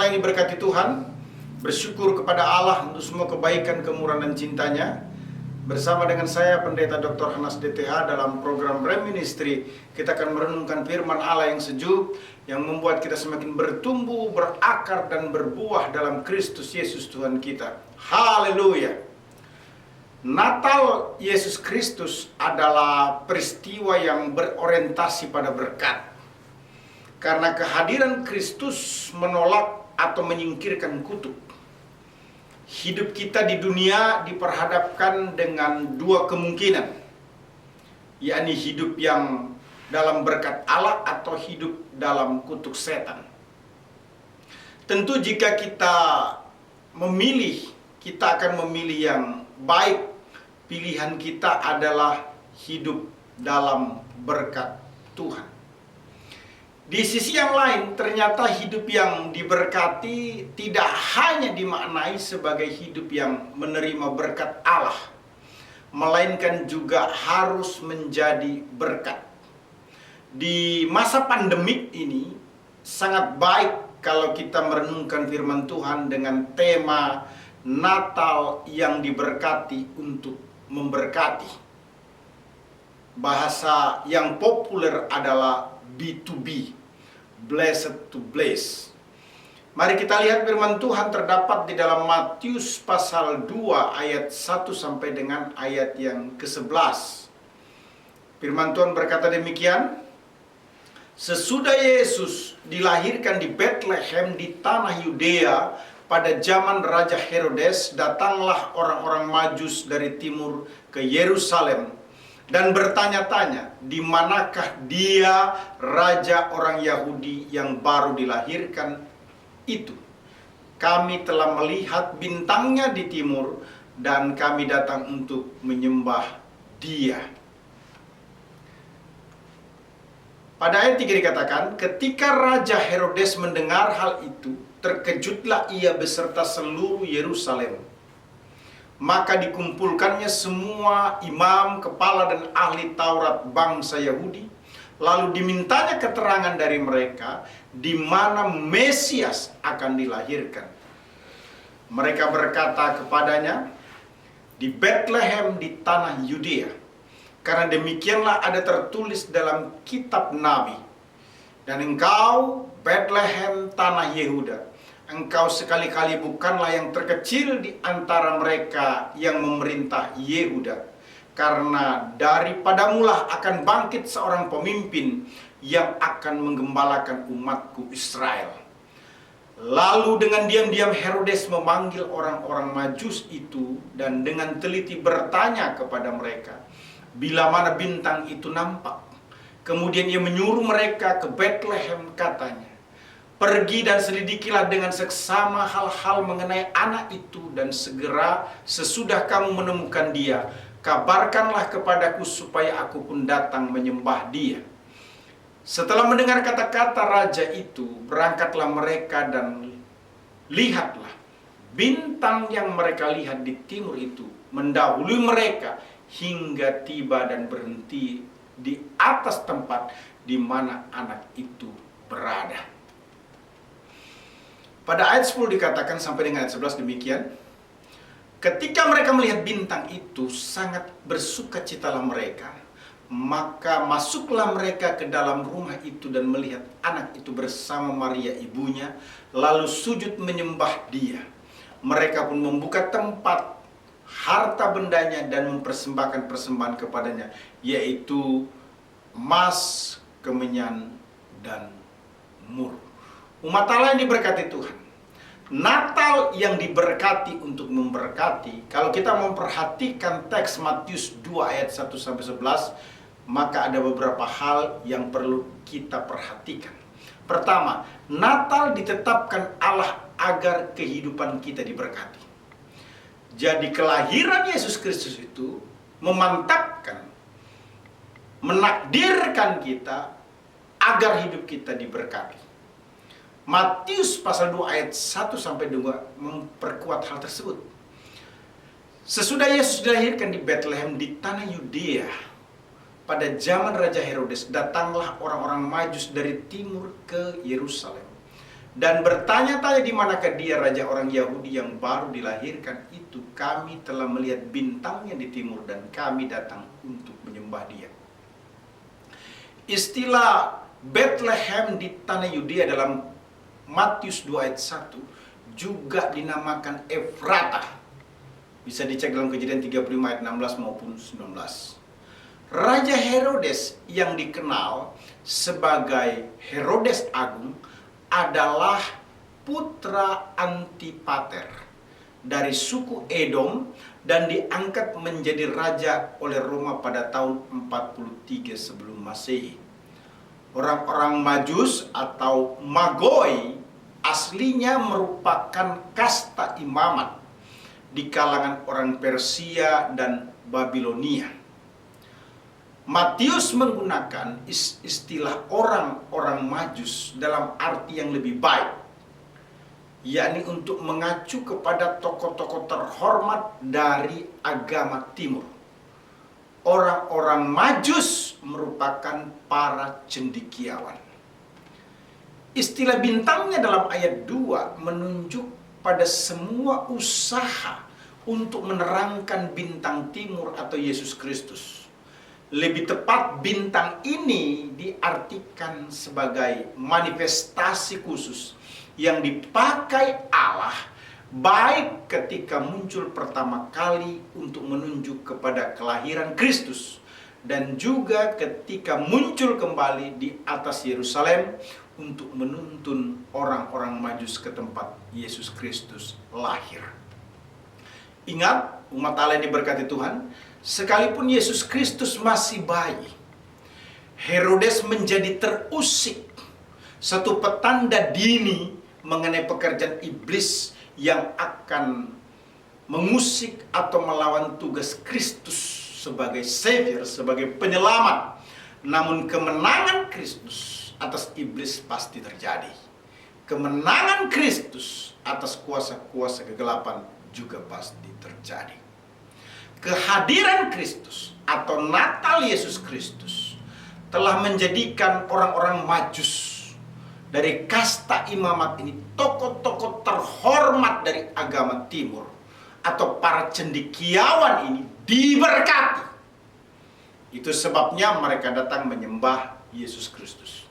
Allah yang diberkati Tuhan, bersyukur kepada Allah untuk semua kebaikan, kemurahan dan cintanya. Bersama dengan saya Pendeta Dr. Hanas DTH dalam program Rem Ministry, kita akan merenungkan firman Allah yang sejuk, yang membuat kita semakin bertumbuh, berakar dan berbuah dalam Kristus Yesus Tuhan kita. Haleluya. Natal Yesus Kristus adalah peristiwa yang berorientasi pada berkat. Karena kehadiran Kristus menolak atau menyingkirkan kutuk. Hidup kita di dunia diperhadapkan dengan dua kemungkinan, yakni hidup yang dalam berkat Allah atau hidup dalam kutuk setan. Tentu jika kita memilih, kita akan memilih yang baik. Pilihan kita adalah hidup dalam berkat Tuhan. Di sisi yang lain, ternyata hidup yang diberkati tidak hanya dimaknai sebagai hidup yang menerima berkat Allah, melainkan juga harus menjadi berkat. Di masa pandemik ini, sangat baik kalau kita merenungkan firman Tuhan dengan tema Natal yang diberkati untuk memberkati. Bahasa yang populer adalah B2B, blessed to bless. Mari kita lihat firman Tuhan terdapat di dalam Matius pasal 2 ayat 1 sampai dengan ayat yang ke-11. Firman Tuhan berkata demikian, sesudah Yesus dilahirkan di Bethlehem di tanah Yudea pada zaman Raja Herodes, datanglah orang-orang Majus dari timur ke Yerusalem dan bertanya-tanya, di manakah dia raja orang Yahudi yang baru dilahirkan itu? Kami telah melihat bintangnya di timur dan kami datang untuk menyembah dia. Pada ayat 3 dikatakan, ketika Raja Herodes mendengar hal itu, terkejutlah ia beserta seluruh Yerusalem. Maka dikumpulkannya semua imam, kepala dan ahli Taurat bangsa Yahudi. Lalu dimintanya keterangan dari mereka di mana Mesias akan dilahirkan. Mereka berkata kepadanya, di Bethlehem di tanah Yudea. Karena demikianlah ada tertulis dalam kitab Nabi. Dan engkau, Bethlehem tanah Yehuda, engkau sekali-kali bukanlah yang terkecil di antara mereka yang memerintah Yehuda. Karena daripadamulah akan bangkit seorang pemimpin yang akan menggembalakan umatku Israel. Lalu dengan diam-diam Herodes memanggil orang-orang Majus itu dan dengan teliti bertanya kepada mereka, bila mana bintang itu nampak. Kemudian ia menyuruh mereka ke Bethlehem, katanya, pergi dan selidikilah dengan seksama hal-hal mengenai anak itu, dan segera sesudah kamu menemukan dia, kabarkanlah kepadaku supaya aku pun datang menyembah dia. Setelah mendengar kata-kata raja itu, berangkatlah mereka dan lihatlah, bintang yang mereka lihat di timur itu mendahului mereka hingga tiba dan berhenti di atas tempat di mana anak itu berada. Pada ayat 10 dikatakan sampai dengan ayat 11 demikian. Ketika mereka melihat bintang itu, sangat bersukacitalah mereka. Maka masuklah mereka ke dalam rumah itu dan melihat anak itu bersama Maria ibunya, lalu sujud menyembah dia. Mereka pun membuka tempat harta bendanya dan mempersembahkan persembahan kepadanya, yaitu emas, kemenyan, dan mur. Umat Allah yang diberkati Tuhan, Natal yang diberkati untuk memberkati. Kalau kita memperhatikan teks Matius 2 ayat 1 sampai 11, maka ada beberapa hal yang perlu kita perhatikan. Pertama, Natal ditetapkan Allah agar kehidupan kita diberkati. Jadi kelahiran Yesus Kristus itu memantapkan, menakdirkan kita agar hidup kita diberkati. Matius pasal 2 ayat 1 sampai 2 memperkuat hal tersebut. Sesudah Yesus dilahirkan di Bethlehem di tanah Yudea, pada zaman Raja Herodes, datanglah orang-orang Majus dari timur ke Yerusalem dan bertanya-tanya di manakah dia raja orang Yahudi yang baru dilahirkan itu. Kami telah melihat bintangnya di timur dan kami datang untuk menyembah dia. Istilah Bethlehem di tanah Yudea dalam Matius 2 ayat 1 juga dinamakan Efrata. Bisa dicek dalam Kejadian 35 ayat 16 maupun 19. Raja Herodes yang dikenal sebagai Herodes Agung adalah putra Antipater dari suku Edom dan diangkat menjadi raja oleh Roma pada tahun 43 sebelum Masehi. Orang-orang Majus atau Magoi aslinya merupakan kasta imamat di kalangan orang Persia dan Babilonia. Matius menggunakan istilah orang-orang Majus dalam arti yang lebih baik, yakni untuk mengacu kepada tokoh-tokoh terhormat dari agama Timur. Orang-orang Majus merupakan para cendekiawan. Istilah bintangnya dalam ayat 2 menunjuk pada semua usaha untuk menerangkan bintang timur atau Yesus Kristus. Lebih tepat, bintang ini diartikan sebagai manifestasi khusus yang dipakai Allah baik ketika muncul pertama kali untuk menunjuk kepada kelahiran Kristus dan juga ketika muncul kembali di atas Yerusalem untuk menuntun orang-orang Majus ke tempat Yesus Kristus lahir. Ingat, umat Allah yang diberkati Tuhan, sekalipun Yesus Kristus masih bayi, Herodes menjadi terusik, satu petanda dini mengenai pekerjaan iblis yang akan mengusik atau melawan tugas Kristus sebagai Savior, sebagai penyelamat. Namun kemenangan Kristus atas iblis pasti terjadi. Kemenangan Kristus atas kuasa-kuasa kegelapan juga pasti terjadi. Kehadiran Kristus atau Natal Yesus Kristus telah menjadikan orang-orang Majus dari kasta imamat ini, tokoh-tokoh terhormat dari agama Timur atau para cendekiawan ini diberkati. Itu sebabnya mereka datang menyembah Yesus Kristus.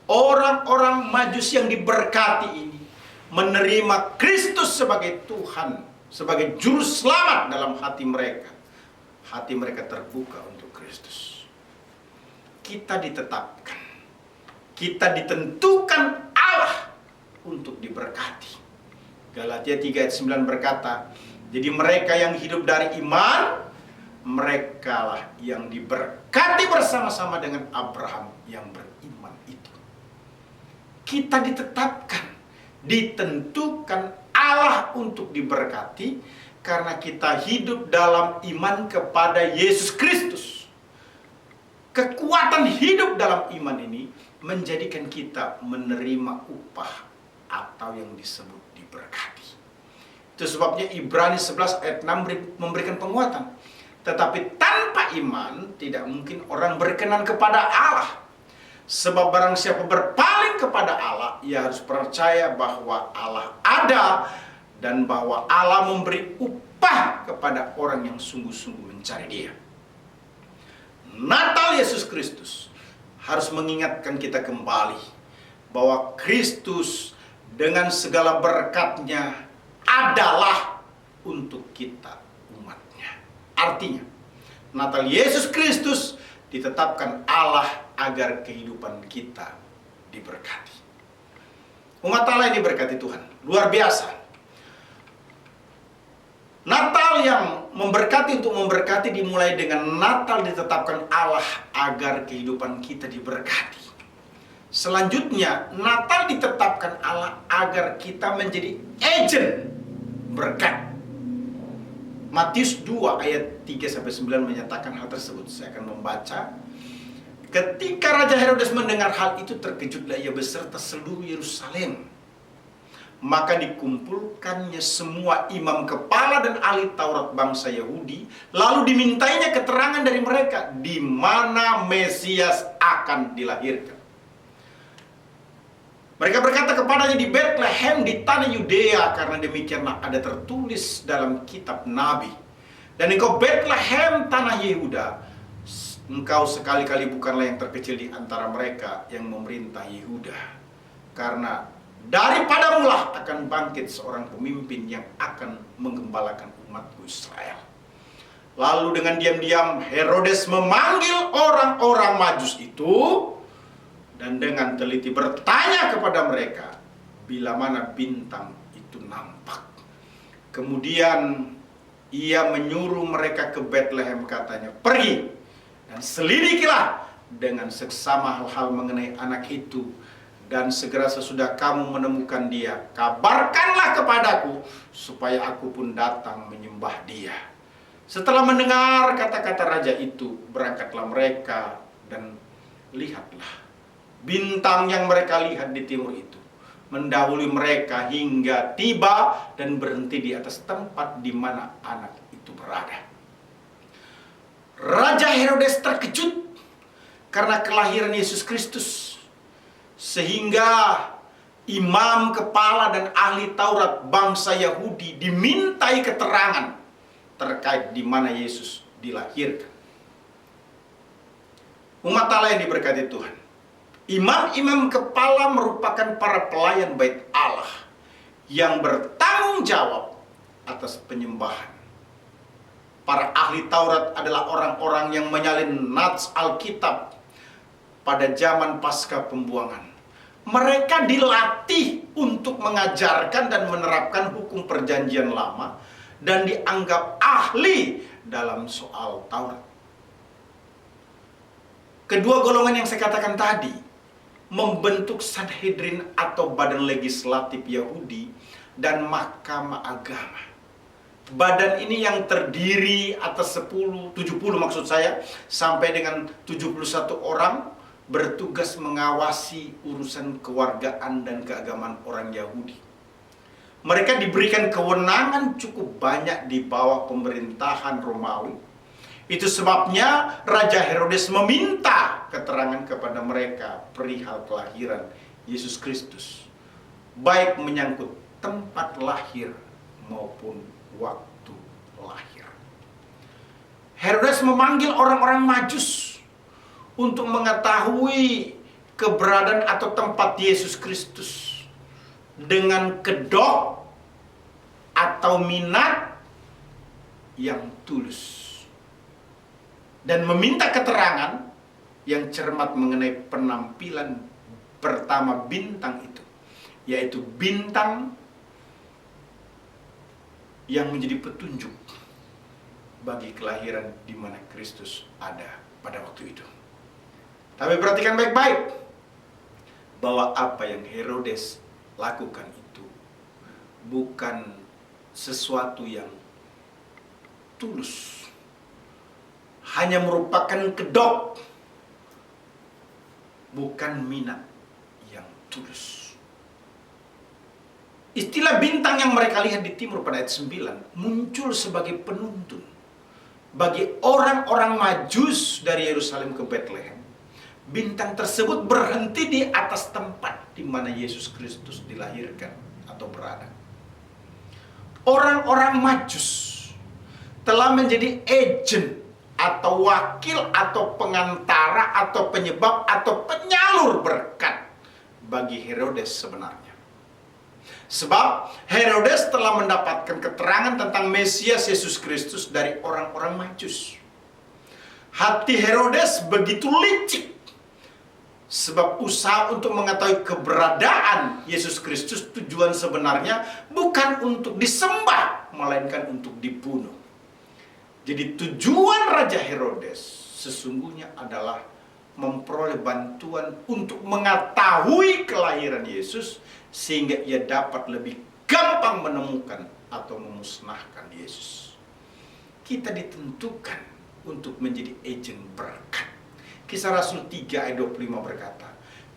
Orang-orang Majus yang diberkati ini menerima Kristus sebagai Tuhan, sebagai juru selamat dalam hati mereka. Hati mereka terbuka untuk Kristus. Kita ditetapkan, kita ditentukan Allah untuk diberkati. Galatia 3 ayat 9 berkata, jadi mereka yang hidup dari iman, merekalah yang diberkati bersama-sama dengan Abraham yang beriman itu. Kita ditetapkan, ditentukan Allah untuk diberkati karena kita hidup dalam iman kepada Yesus Kristus. Kekuatan hidup dalam iman ini menjadikan kita menerima upah atau yang disebut diberkati. Itu sebabnya Ibrani 11 ayat 6 memberikan penguatan. Tetapi tanpa iman tidak mungkin orang berkenan kepada Allah. Sebab barang siapa berpaling kepada Allah, ia harus percaya bahwa Allah ada dan bahwa Allah memberi upah kepada orang yang sungguh-sungguh mencari Dia. Natal Yesus Kristus harus mengingatkan kita kembali bahwa Kristus dengan segala berkat-Nya adalah untuk kita umat-Nya. Artinya, Natal Yesus Kristus ditetapkan Allah agar kehidupan kita diberkati. Umat Allah yang diberkati Tuhan, luar biasa. Natal yang memberkati untuk memberkati dimulai dengan Natal ditetapkan Allah agar kehidupan kita diberkati. Selanjutnya, Natal ditetapkan Allah agar kita menjadi agen berkat. Matius 2 ayat 3-9 menyatakan hal tersebut. Saya akan membaca. Ketika Raja Herodes mendengar hal itu, terkejutlah ia beserta seluruh Yerusalem. Maka dikumpulkannya semua imam kepala dan ahli Taurat bangsa Yahudi, lalu dimintainya keterangan dari mereka di mana Mesias akan dilahirkan. Mereka berkata kepadanya, di Bethlehem di tanah Yudea, karena demikianlah ada tertulis dalam kitab Nabi. Dan engkau Bethlehem tanah Yehuda, engkau sekali-kali bukanlah yang terkecil di antara mereka yang memerintah Yehuda. Karena daripadamulah akan bangkit seorang pemimpin yang akan menggembalakan umatku Israel. Lalu dengan diam-diam Herodes memanggil orang-orang Majus itu, dan dengan teliti bertanya kepada mereka bila mana bintang itu nampak. Kemudian ia menyuruh mereka ke Bethlehem, katanya, pergi dan selidikilah dengan seksama hal-hal mengenai anak itu. Dan segera sesudah kamu menemukan dia, kabarkanlah kepadaku, supaya aku pun datang menyembah dia. Setelah mendengar kata-kata raja itu, berangkatlah mereka, dan lihatlah, bintang yang mereka lihat di timur itu mendahului mereka hingga tiba dan berhenti di atas tempat di mana anak itu berada. Raja Herodes terkejut karena kelahiran Yesus Kristus, sehingga imam kepala dan ahli Taurat bangsa Yahudi dimintai keterangan terkait di mana Yesus dilahirkan. Umat Allah yang diberkati Tuhan, imam-imam kepala merupakan para pelayan bait Allah yang bertanggung jawab atas penyembahan. Para ahli Taurat adalah orang-orang yang menyalin nats Alkitab pada zaman pasca pembuangan. Mereka dilatih untuk mengajarkan dan menerapkan hukum perjanjian lama dan dianggap ahli dalam soal Taurat. Kedua golongan yang saya katakan tadi membentuk Sanhedrin atau badan legislatif Yahudi dan mahkamah agama. Badan ini yang terdiri atas 70 maksud saya, sampai dengan 71 orang bertugas mengawasi urusan kewargaan dan keagamaan orang Yahudi. Mereka diberikan kewenangan cukup banyak di bawah pemerintahan Romawi. Itu sebabnya Raja Herodes meminta keterangan kepada mereka perihal kelahiran Yesus Kristus, baik menyangkut tempat lahir maupun waktu lahir. Herodes memanggil orang-orang Majus untuk mengetahui keberadaan atau tempat Yesus Kristus dengan kedok atau minat yang tulus, dan meminta keterangan yang cermat mengenai penampilan pertama bintang itu, yaitu bintang yang menjadi petunjuk bagi kelahiran di mana Kristus ada pada waktu itu. Tapi perhatikan baik-baik bahwa apa yang Herodes lakukan itu bukan sesuatu yang tulus, hanya merupakan kedok, bukan minat yang tulus. Istilah bintang yang mereka lihat di timur pada ayat 9 muncul sebagai penuntun bagi orang-orang Majus dari Yerusalem ke Bethlehem. Bintang tersebut berhenti di atas tempat di mana Yesus Kristus dilahirkan atau berada. Orang-orang Majus telah menjadi agen atau wakil atau pengantara atau penyebab atau penyalur berkat bagi Herodes sebenarnya. Sebab Herodes telah mendapatkan keterangan tentang Mesias Yesus Kristus dari orang-orang Majus. Hati Herodes begitu licik, sebab usaha untuk mengetahui keberadaan Yesus Kristus tujuan sebenarnya bukan untuk disembah, melainkan untuk dibunuh. Jadi tujuan Raja Herodes sesungguhnya adalah memperoleh bantuan untuk mengetahui kelahiran Yesus, sehingga ia dapat lebih gampang menemukan atau memusnahkan Yesus. Kita ditentukan untuk menjadi agen berkat. Kisah Rasul 3 ayat 25 berkata,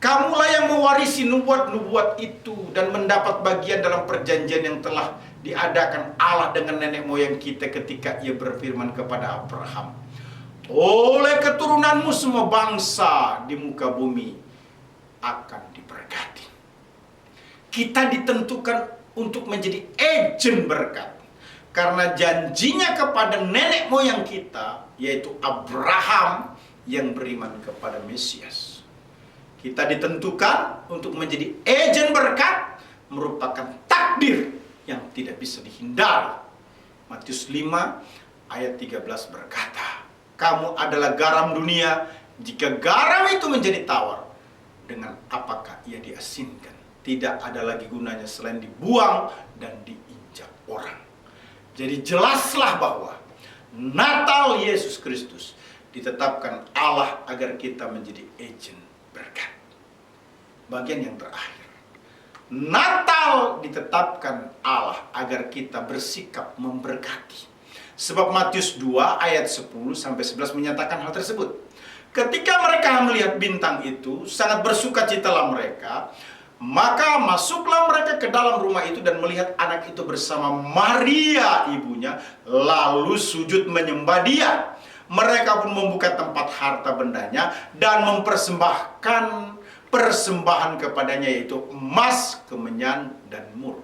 kamulah yang mewarisi nubuat-nubuat itu dan mendapat bagian dalam perjanjian yang telah diadakan Allah dengan nenek moyang kita ketika ia berfirman kepada Abraham, oleh keturunanmu semua bangsa di muka bumi akan diberkati. Kita ditentukan untuk menjadi agen berkat. Karena janjinya kepada nenek moyang kita, yaitu Abraham yang beriman kepada Mesias. Kita ditentukan untuk menjadi agen berkat, merupakan takdir yang tidak bisa dihindari. Matius 5 ayat 13 berkata, kamu adalah garam dunia. Jika garam itu menjadi tawar, dengan apakah ia diasinkan? Tidak ada lagi gunanya selain dibuang dan diinjak orang. Jadi jelaslah bahwa Natal Yesus Kristus ditetapkan Allah agar kita menjadi agen berkat. Bagian yang terakhir, Natal ditetapkan Allah agar kita bersikap memberkati. Sebab Matius 2 ayat 10 sampai 11 menyatakan hal tersebut. Ketika mereka melihat bintang itu, sangat bersukacitalah mereka. Maka masuklah mereka ke dalam rumah itu dan melihat anak itu bersama Maria ibunya, lalu sujud menyembah dia. Mereka pun membuka tempat harta bendanya dan mempersembahkan persembahan kepadanya, yaitu emas, kemenyan, dan mur.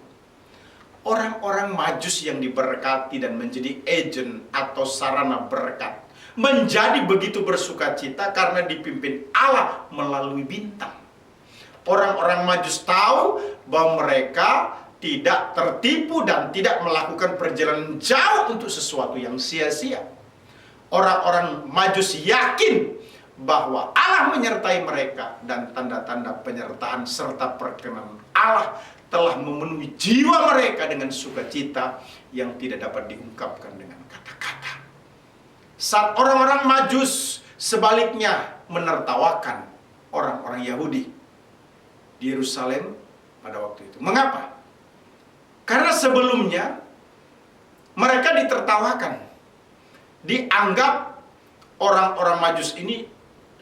Orang-orang Majus yang diberkati dan menjadi agen atau sarana berkat menjadi begitu bersukacita karena dipimpin Allah melalui bintang. Orang-orang Majus tahu bahwa mereka tidak tertipu dan tidak melakukan perjalanan jauh untuk sesuatu yang sia-sia. Orang-orang Majus yakin bahwa Allah menyertai mereka dan tanda-tanda penyertaan serta perkenan Allah telah memenuhi jiwa mereka dengan sukacita yang tidak dapat diungkapkan dengan kata-kata. Saat orang-orang Majus sebaliknya menertawakan orang-orang Yahudi di Yerusalem pada waktu itu. Mengapa? Karena sebelumnya mereka ditertawakan. Dianggap orang-orang Majus ini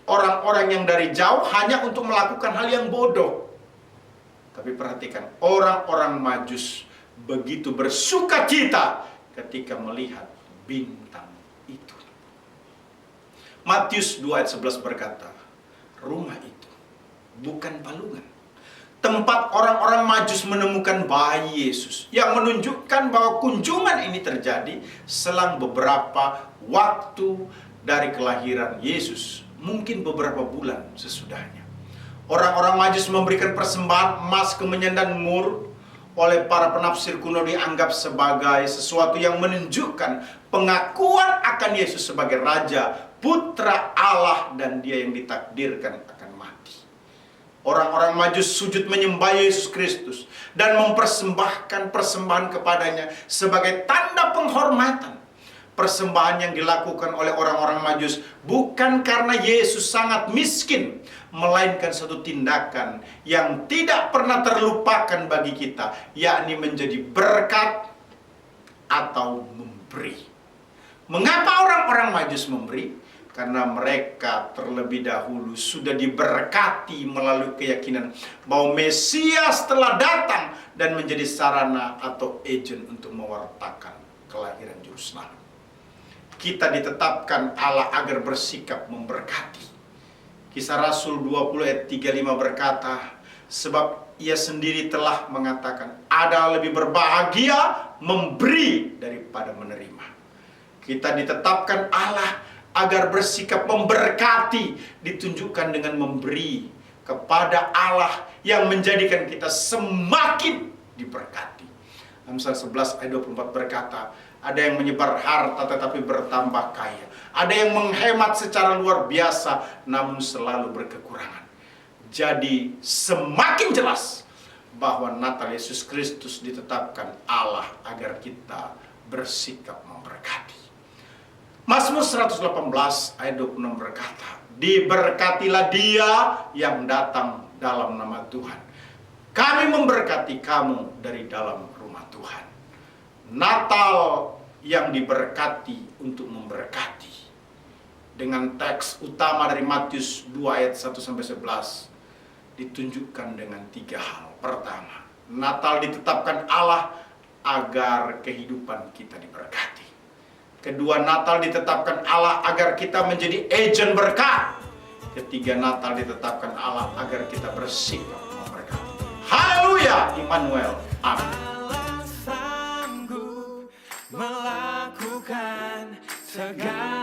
orang-orang yang dari jauh hanya untuk melakukan hal yang bodoh. Tapi perhatikan, orang-orang Majus begitu bersukacita ketika melihat bintang itu. Matius 2 ayat 11 berkata, rumah itu bukan palungan, tempat orang-orang Majus menemukan bayi Yesus, yang menunjukkan bahwa kunjungan ini terjadi selang beberapa waktu dari kelahiran Yesus, mungkin beberapa bulan sesudahnya. Orang-orang Majus memberikan persembahan emas, kemenyan, dan mur. Oleh para penafsir kuno dianggap sebagai sesuatu yang menunjukkan pengakuan akan Yesus sebagai Raja, Putra Allah, dan Dia yang ditakdirkan akan mati. Orang-orang Majus sujud menyembah Yesus Kristus dan mempersembahkan persembahan kepadanya sebagai tanda penghormatan. Persembahan yang dilakukan oleh orang-orang Majus bukan karena Yesus sangat miskin, melainkan satu tindakan yang tidak pernah terlupakan bagi kita, yakni menjadi berkat atau memberi. Mengapa orang-orang Majus memberi? Karena mereka terlebih dahulu sudah diberkati melalui keyakinan bahwa Mesias telah datang dan menjadi sarana atau agen untuk mewartakan kelahiran Juru Selamat. Kita ditetapkan Allah agar bersikap memberkati. Kisah Rasul 20 ayat 35 berkata, sebab Ia sendiri telah mengatakan, ada lebih berbahagia memberi daripada menerima. Kita ditetapkan Allah agar bersikap memberkati, ditunjukkan dengan memberi kepada Allah yang menjadikan kita semakin diberkati. Amsal 11 ayat 24 berkata, ada yang menyebar harta tetapi bertambah kaya. Ada yang menghemat secara luar biasa namun selalu berkekurangan. Jadi semakin jelas bahwa Natal Yesus Kristus ditetapkan Allah agar kita bersikap memberkati. Mazmur 118 ayat 26 berkata, diberkatilah Dia yang datang dalam nama Tuhan. Kami memberkati kamu dari dalam rumah Tuhan. Natal yang diberkati untuk memberkati. Dengan teks utama dari Matius 2 ayat 1-11 ditunjukkan dengan 3 hal. Pertama, Natal ditetapkan Allah agar kehidupan kita diberkati. Kedua, Natal ditetapkan Allah agar kita menjadi agen berkat. Ketiga, Natal ditetapkan Allah agar kita bersikap memberkati. Haleluya! Haleluya, Immanuel. Amin. Allah sanggup melakukan segala